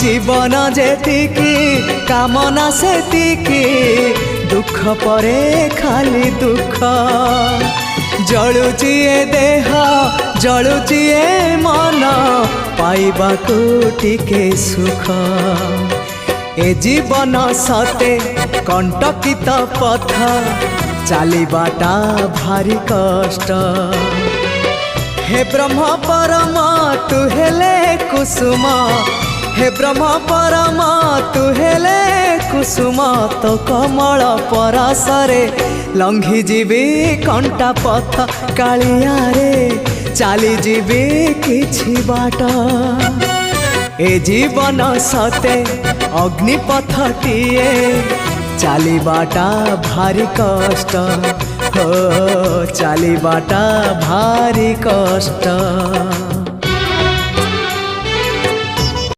जीवन जेतिकी कामना सेतिकी दुख परे खाली दुख जलुची ए देह जलुची ए मन पाइबाकू टिके सुख ए जीवन सते कंटकित पथ चलिबाटा भारी कष्ट हे ब्रह्म परम तु हेले कुसुम हे ब्रह्म परम तु हेले कुसुम तो कमल परसरे लंघी जीवी कंटा पथ कालिया रे चली जीवी किछि बाट ए जीवन सते अग्निपथटिए चलिबाटा भारी कष्ट हो चलिबाटा भारी कष्ट।